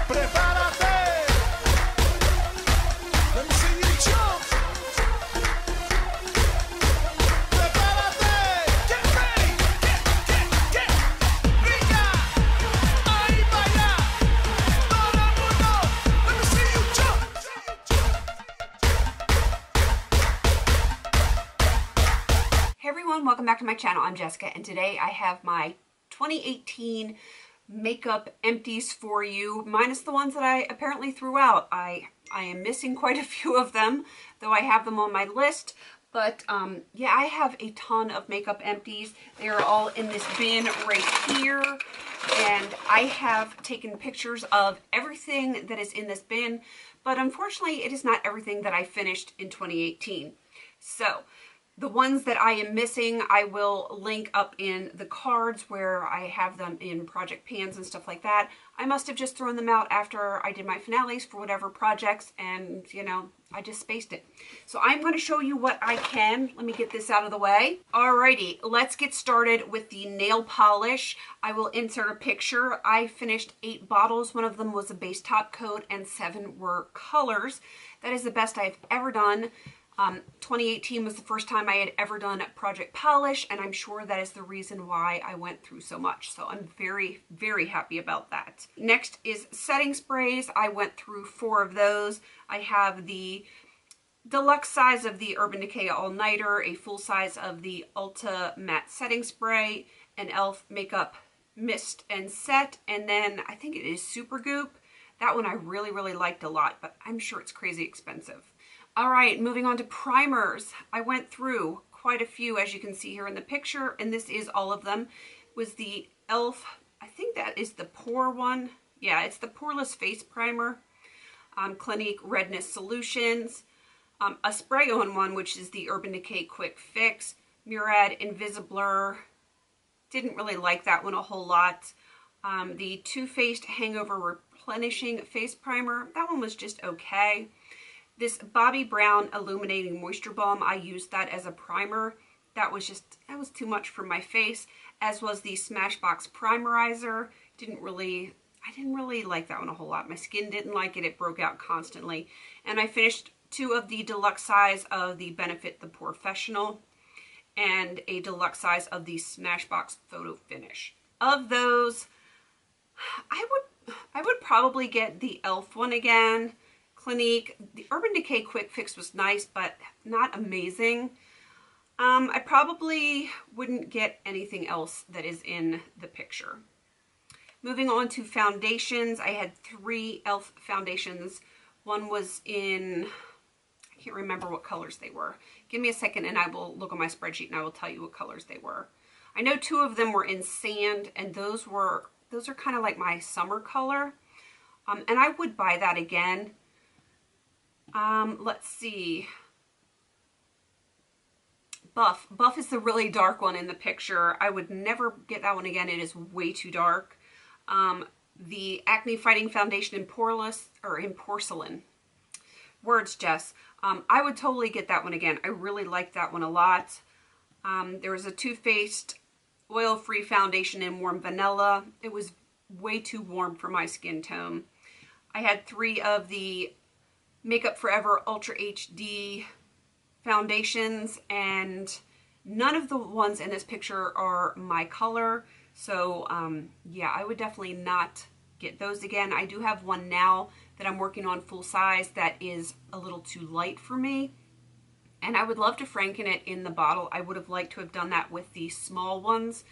Prepárate. Let me see you jump. Prepárate. Get ready. Get. Niña. Ahí vaya. Todo el mundo. Let me see you jump. Hey everyone, welcome back to my channel. I'm Jessica, and today I have my 2018 makeup empties for you, minus the ones that I apparently threw out. I am missing quite a few of them, though I have them on my list. But yeah, I have a ton of makeup empties. They are all in this bin right here, and I have taken pictures of everything that is in this bin, but unfortunately it is not everything that I finished in 2018. So the ones that I am missing, I will link up in the cards where I have them in project pans and stuff like that. I must have just thrown them out after I did my finales for whatever projects, and you know, I just spaced it. So I'm going to show you what I can. Let me get this out of the way. Alrighty, let's get started with the nail polish. I will insert a picture. I finished 8 bottles. One of them was a base top coat and 7 were colors. That is the best I've ever done. 2018 was the first time I had ever done project polish, and I'm sure that is the reason why I went through so much. So I'm very, very happy about that. Next is setting sprays. I went through 4 of those. I have the deluxe size of the Urban Decay All Nighter, a full size of the Ulta Matte Setting Spray, an e.l.f. Makeup Mist and Set, and then I think it is Super Goop. That one I really, really liked a lot, but I'm sure it's crazy expensive. All right, moving on to primers. I went through quite a few, as you can see here in the picture, and this is all of them. It was the e.l.f., I think that is the Pore one. Yeah, it's the Poreless Face Primer. Clinique Redness Solutions. A spray-on one, which is the Urban Decay Quick Fix. Murad Invisiblur. Didn't really like that one a whole lot. The Too Faced Hangover Replenishing Face Primer. That one was just okay. This Bobbi Brown Illuminating Moisture Balm, I used that as a primer. That was too much for my face, as was the Smashbox Primerizer. I didn't really like that one a whole lot. My skin didn't like it. It broke out constantly. And I finished 2 of the deluxe size of the Benefit the Porefessional and a deluxe size of the Smashbox Photo Finish. Of those, I would probably get the e.l.f. one again. Clinique. The Urban Decay Quick Fix was nice, but not amazing. I probably wouldn't get anything else that is in the picture. Moving on to foundations, I had 3 e.l.f. foundations. One was in, I can't remember what colors they were. Give me a second and I will look on my spreadsheet and I will tell you what colors they were. I know 2 of them were in sand, and those are kind of like my summer color. And I would buy that again. Let's see. Buff. Buff is the really dark one in the picture. I would never get that one again. It is way too dark. The Acne Fighting Foundation in Porcelain. Words, Jess. I would totally get that one again. I really liked that one a lot. There was a Too Faced Oil-Free Foundation in Warm Vanilla. It was way too warm for my skin tone. I had 3 of the Makeup Forever Ultra HD foundations, and none of the ones in this picture are my color. So yeah, I would definitely not get those again. I do have one now that I'm working on full size that is a little too light for me, and I would love to franken it in the bottle. I would have liked to have done that with the small ones,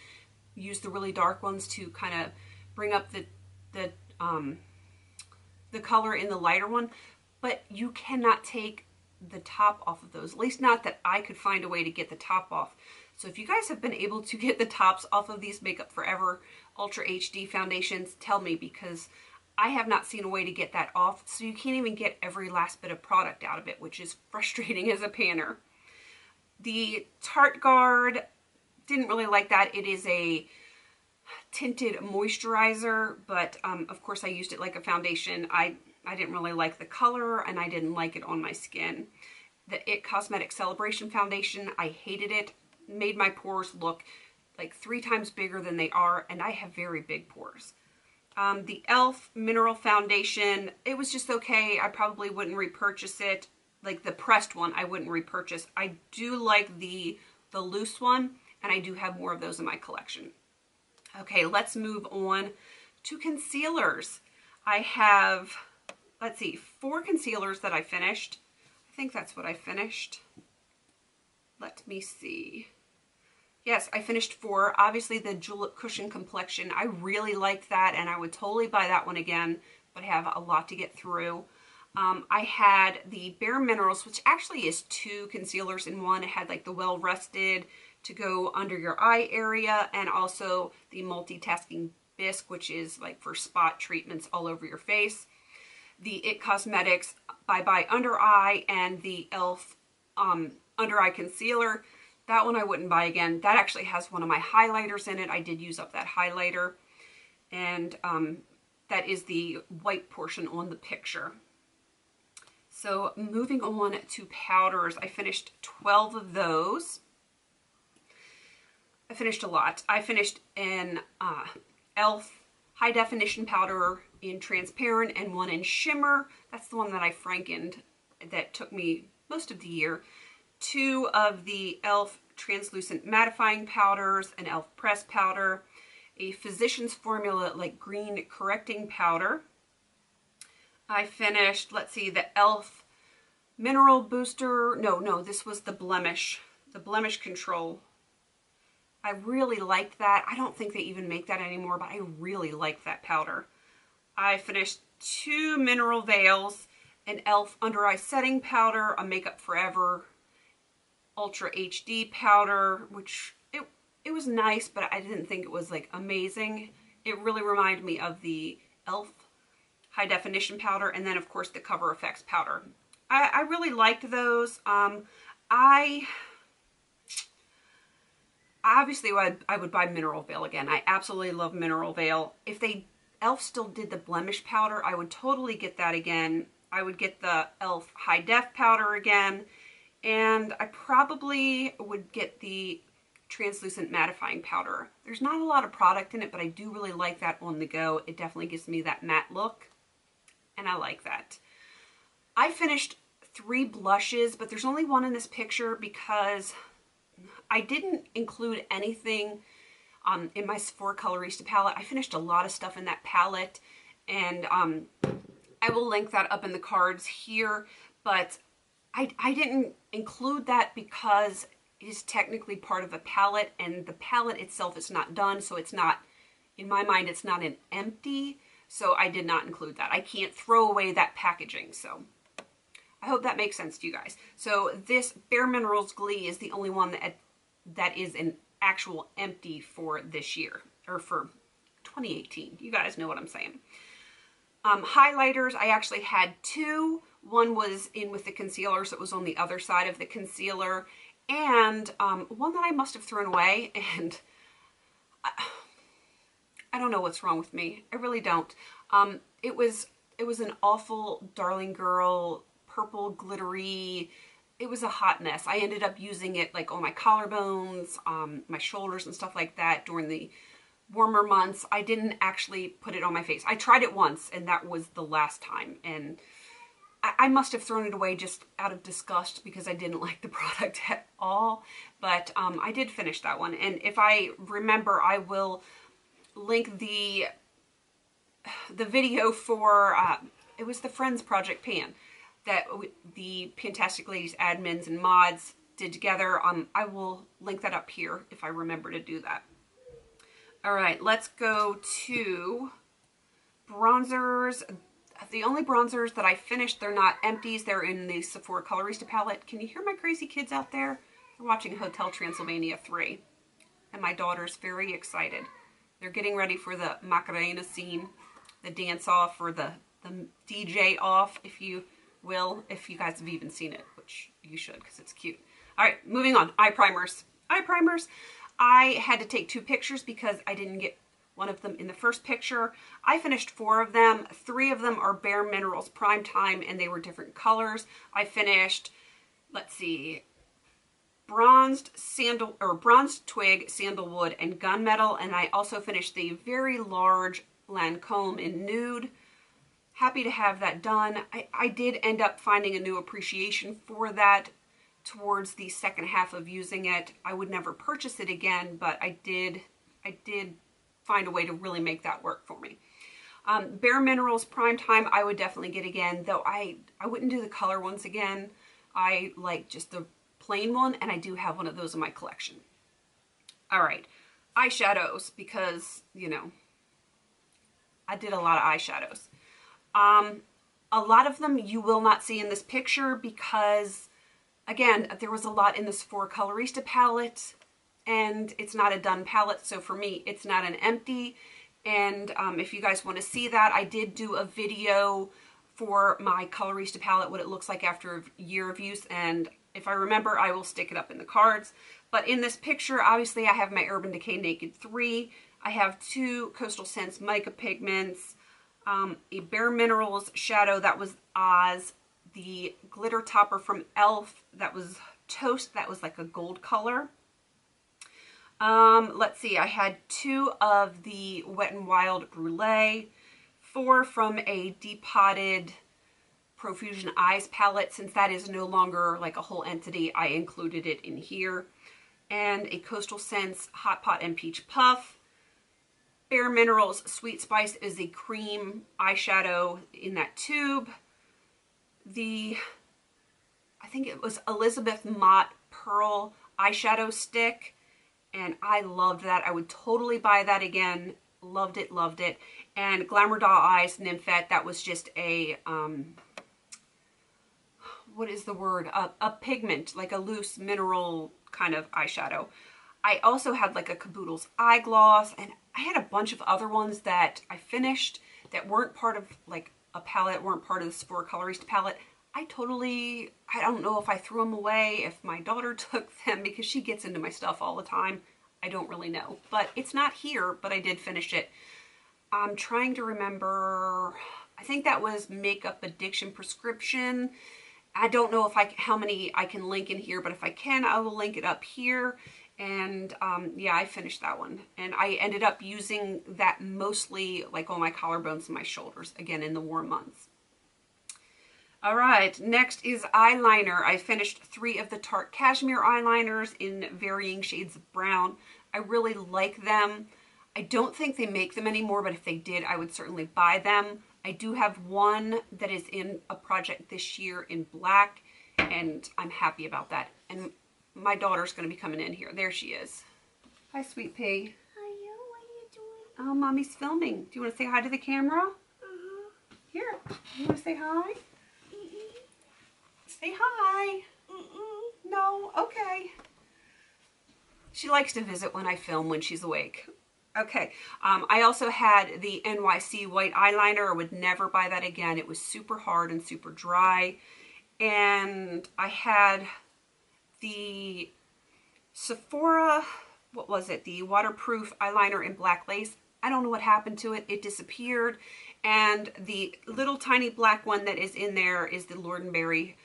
use the really dark ones to kind of bring up the color in the lighter one. But you cannot take the top off of those, at least not that I could find a way to get the top off. So if you guys have been able to get the tops off of these Makeup Forever Ultra HD foundations, tell me, because I have not seen a way to get that off. So you can't even get every last bit of product out of it, which is frustrating as a panner. The Tarte Guard, didn't really like that. It is a tinted moisturizer, but of course I used it like a foundation. I didn't really like the color, and I didn't like it on my skin. The IT Cosmetics Celebration Foundation, I hated it. Made my pores look like 3 times bigger than they are, and I have very big pores. The e.l.f. Mineral Foundation, it was just okay. I probably wouldn't repurchase it. Like the pressed one, I wouldn't repurchase. I do like the loose one, and I do have more of those in my collection. Okay, let's move on to concealers. I have, let's see, 4 concealers that I finished. I think that's what I finished. Let me see. Yes, I finished 4. Obviously, the Julep Cushion Complexion, I really liked that, and I would totally buy that one again, but I have a lot to get through. I had the Bare Minerals, which actually is 2 concealers in one. It had like the Well Rested to go under your eye area, and also the Multitasking Bisque, which is like for spot treatments all over your face. The IT Cosmetics Bye Bye Under Eye, and the e.l.f. Under Eye Concealer. That one I wouldn't buy again. That actually has one of my highlighters in it. I did use up that highlighter. And that is the white portion on the picture. So moving on to powders. I finished 12 of those. I finished a lot. I finished an e.l.f. High Definition Powder in Transparent and one in Shimmer. That's the one that I frankened. That took me most of the year. 2 of the e.l.f. Translucent Mattifying Powders, an e.l.f. Pressed Powder, a Physicians Formula like Green Correcting Powder. I finished, let's see, the e.l.f. Mineral Booster. No, this was the Blemish Control. I really liked that. I don't think they even make that anymore, but I really like that powder. I finished 2 Mineral Veils, an e.l.f. Under Eye Setting Powder, a Makeup Forever Ultra HD powder, which it was nice, but I didn't think it was like amazing. It really reminded me of the e.l.f. High Definition powder, and then of course the Cover Effects powder. I really liked those. Obviously I would buy Mineral Veil again. I absolutely love Mineral Veil. If they e.l.f. still did the blemish powder, I would totally get that again. I would get the e.l.f. High Def powder again. And I probably would get the Translucent Mattifying Powder. There's not a lot of product in it, but I do really like that on the go. It definitely gives me that matte look, and I like that. I finished 3 blushes, but there's only one in this picture because I didn't include anything in my Sephora Colorista palette. I finished a lot of stuff in that palette, and I will link that up in the cards here, but I didn't include that because it is technically part of a palette, and the palette itself is not done, so it's not, in my mind, it's not an empty, so I did not include that. I can't throw away that packaging, so I hope that makes sense to you guys. So this Bare Minerals Glee is the only one that is an actual empty for this year, or for 2018. You guys know what I'm saying. Highlighters, I actually had 2. One was in with the concealer, so it was on the other side of the concealer. And one that I must have thrown away, and I don't know what's wrong with me. I really don't. It was an awful Darling Girl, purple glittery. It was a hot mess. I ended up using it like on my collarbones, my shoulders and stuff like that during the warmer months. I didn't actually put it on my face. I tried it once, and that was the last time. And I must have thrown it away just out of disgust because I didn't like the product at all. But I did finish that one. And if I remember, I will link the video for, it was the Friends Project Pan that the Fantastic Ladies admins and mods did together. I will link that up here if I remember to do that. All right, let's go to bronzers. The only bronzers that I finished, they're not empties. They're in the Sephora Colorista palette. Can you hear my crazy kids out there? They're watching Hotel Transylvania 3. And my daughter's very excited. They're getting ready for the Macarena scene, the dance off, or the DJ off, if you will, if you guys have even seen it, which you should because it's cute. All right, moving on. Eye primers. Eye primers. I had to take 2 pictures because I didn't get one of them in the first picture. I finished 4 of them. 3 of them are Bare Minerals Prime Time, and they were different colors. I finished, let's see, Bronzed Twig, Sandalwood, and Gunmetal, and I also finished the very large Lancome in Nude. Happy to have that done. I did end up finding a new appreciation for that towards the second half of using it. I would never purchase it again, but I did find a way to really make that work for me. Bare Minerals Prime Time I would definitely get again, though I wouldn't do the color ones again. I like just the plain one, and I do have one of those in my collection. All right, eyeshadows, because, you know, I did a lot of eyeshadows. A lot of them you will not see in this picture because, again, there was a lot in this Sephora Colorista palette, and it's not a done palette, so for me, it's not an empty. And if you guys want to see that, I did do a video for my Colorista palette, what it looks like after a year of use, and if I remember, I will stick it up in the cards. But in this picture, obviously, I have my Urban Decay Naked 3. I have 2 Coastal Scents Mica Pigments, a Bare Minerals shadow that was Oz, the glitter topper from e.l.f. that was Toast, that was like a gold color. Let's see, I had 2 of the Wet n Wild Brulee, 4 from a Depotted Profusion Eyes palette. Since that is no longer like a whole entity, I included it in here. And a Coastal Scents Hot Pot and Peach Puff. Bare Minerals Sweet Spice is a cream eyeshadow in that tube. I think it was Elizabeth Mott Pearl eyeshadow stick, and I loved that. I would totally buy that again. Loved it, loved it. And Glamour Doll Eyes Nymphette, that was just a, what is the word? A pigment, like a loose mineral kind of eyeshadow. I also had like a Caboodle's eye gloss, and I had a bunch of other ones that I finished that weren't part of like a palette, weren't part of the Sephora Colorista palette. I don't know if I threw them away, if my daughter took them, because she gets into my stuff all the time. I don't really know, but it's not here, but I did finish it. I'm trying to remember, I think that was Makeup Addiction Prescription. I don't know if how many I can link in here, but if I can, I will link it up here. And yeah, I finished that one. And I ended up using that mostly like on my collarbones and my shoulders, again, in the warm months. All right, next is eyeliner. I finished 3 of the Tarte Cashmere eyeliners in varying shades of brown. I really like them. I don't think they make them anymore, but if they did, I would certainly buy them. I do have one that is in a project this year in black, and I'm happy about that. And my daughter's going to be coming in here. There she is. Hi, Sweet Pea. Hiya, what are you doing? Oh, Mommy's filming. Do you want to say hi to the camera? Here, you want to say hi? Say hi. No, okay. She likes to visit when I film when she's awake. Okay, I also had the NYC white eyeliner. I would never buy that again. It was super hard and super dry. And I had the Sephora, what was it? The waterproof eyeliner in black lace. I don't know what happened to it. It disappeared. And the little tiny black one that is in there is the Lord & Berry.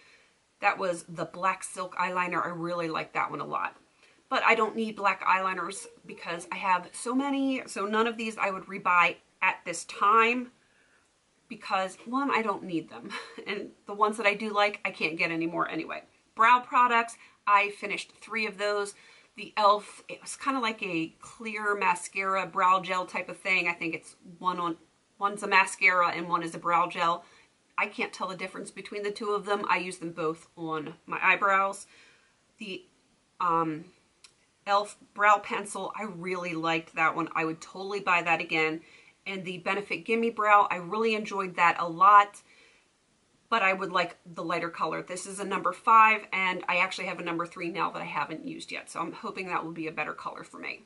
That was the black silk eyeliner. I really like that one a lot. But I don't need black eyeliners because I have so many. So none of these I would rebuy at this time because, one, I don't need them. And the ones that I do like, I can't get anymore anyway. Brow products, I finished 3 of those. The e.l.f., it was kind of like a clear mascara brow gel type of thing. I think it's one's a mascara and one is a brow gel. I can't tell the difference between the 2 of them. I use them both on my eyebrows. The e.l.f. brow pencil, I really liked that one. I would totally buy that again. And the Benefit Gimme Brow, I really enjoyed that a lot. But I would like the lighter color. This is a number 5, and I actually have a number 3 now that I haven't used yet. So I'm hoping that will be a better color for me.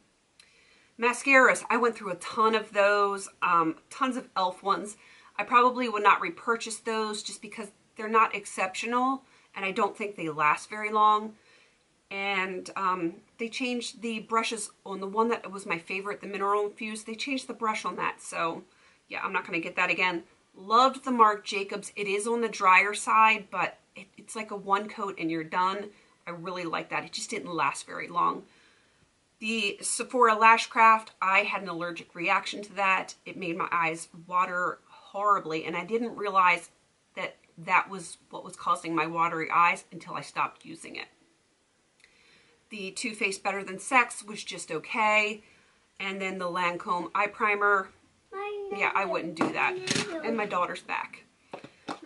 Mascaras, I went through a ton of those, tons of e.l.f. ones. I probably would not repurchase those just because they're not exceptional, and I don't think they last very long. And they changed the brushes on the one that was my favorite, the Mineral Infused. They changed the brush on that, so yeah, I'm not going to get that again. Loved the Marc Jacobs. It is on the drier side, but it's like a 1 coat and you're done. I really like that. It just didn't last very long. The Sephora Lash Craft, I had an allergic reaction to that. It made my eyes water horribly, and I didn't realize that that was what was causing my watery eyes until I stopped using it. The Too Faced Better Than Sex was just okay. And then the Lancome eye primer, yeah, I wouldn't do that. And my daughter's back.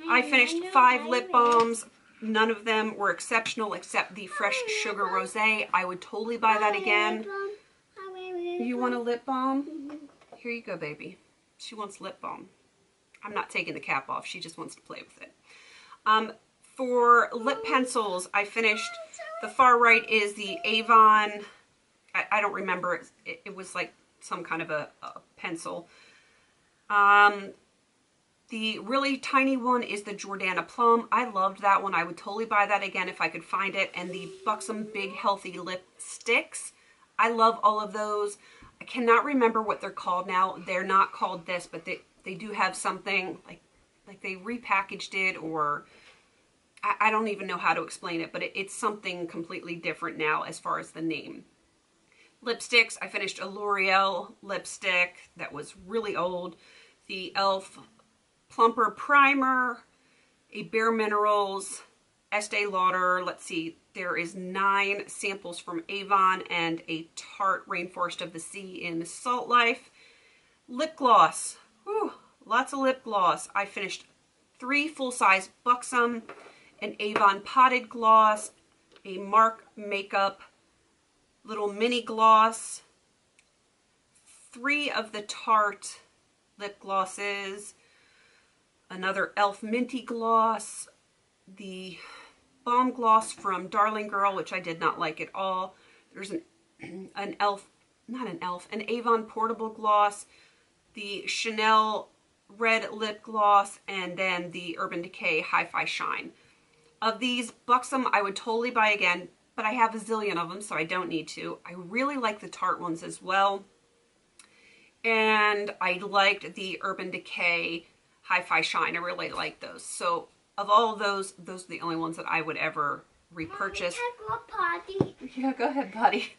I finished 5 lip balms. None of them were exceptional except the Fresh Sugar Rosé. I would totally buy that again. You want a lip balm? Here you go, baby. She wants lip balm. I'm not taking the cap off. She just wants to play with it. For lip pencils, I finished, the far right is the Avon, I don't remember, it was like some kind of a pencil. The really tiny one is the Jordana Plum. I loved that one. I would totally buy that again if I could find it. And the Buxom Big Healthy Lip Sticks. I love all of those. I cannot remember what they're called now. They're not called this, but they do have something, like they repackaged it, or I don't even know how to explain it, but it's something completely different now as far as the name. Lipsticks, I finished a L'Oreal lipstick that was really old. The e.l.f. Plumper Primer, a Bare Minerals, Estee Lauder, let's see, there is 9 samples from Avon, and a Tarte Rainforest of the Sea in Salt Life. Lip gloss, whew, lots of lip gloss. I finished 3 full-size Buxom, an Avon Potted Gloss, a Marc Makeup little mini gloss, 3 of the Tarte lip glosses, another e.l.f. Minty Gloss, the Balm Gloss from Darling Girl, which I did not like at all. There's an e.l.f., not an e.l.f., an Avon Portable Gloss, the Chanel Red Lip Gloss, and then the Urban Decay Hi-Fi Shine. Of these, Buxom I would totally buy again, but I have a zillion of them, so I don't need to. I really like the Tarte ones as well. And I liked the Urban Decay Hi-Fi Shine. I really like those. So of all of those are the only ones that I would ever repurchase. Mommy, can I go potty? Yeah, go ahead, buddy.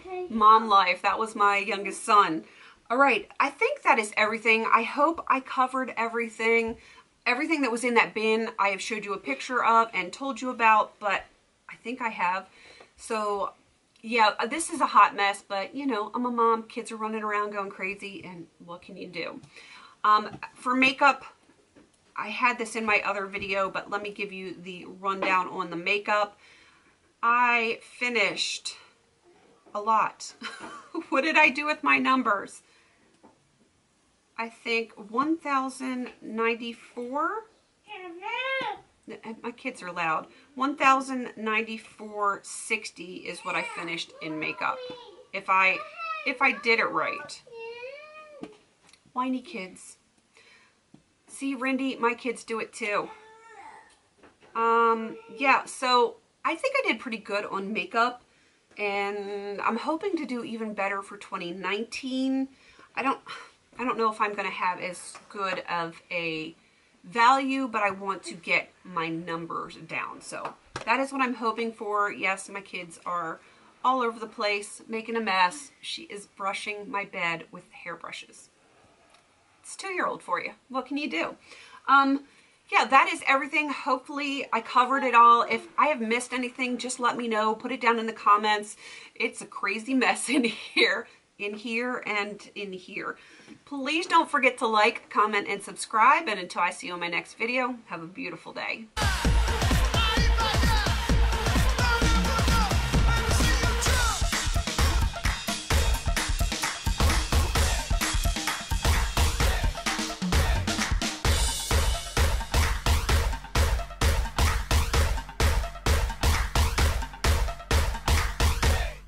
Okay. Mom life. That was my youngest son. All right, I think that is everything. I hope I covered everything. Everything that was in that bin I have showed you a picture of and told you about, but I think I have. So yeah, this is a hot mess, but you know, I'm a mom. Kids are running around going crazy, and what can you do? For makeup, I had this in my other video, but let me give you the rundown on the makeup. I finished a lot. What did I do with my numbers? I think 1,094. My kids are loud. 1,094.60 is what I finished in makeup. If I did it right. Whiny kids. See, Rindy, my kids do it too. Yeah, so I think I did pretty good on makeup, and I'm hoping to do even better for 2019. I don't know if I'm going to have as good of a value, but I want to get my numbers down. So that is what I'm hoping for. Yes, my kids are all over the place, making a mess. She is brushing my bed with hairbrushes. It's a 2-year-old for you. What can you do? Yeah, that is everything. Hopefully I covered it all. If I have missed anything, just let me know. Put it down in the comments. It's a crazy mess in here. In here and in here. Please don't forget to like, comment, and subscribe. And until I see you on my next video, have a beautiful day.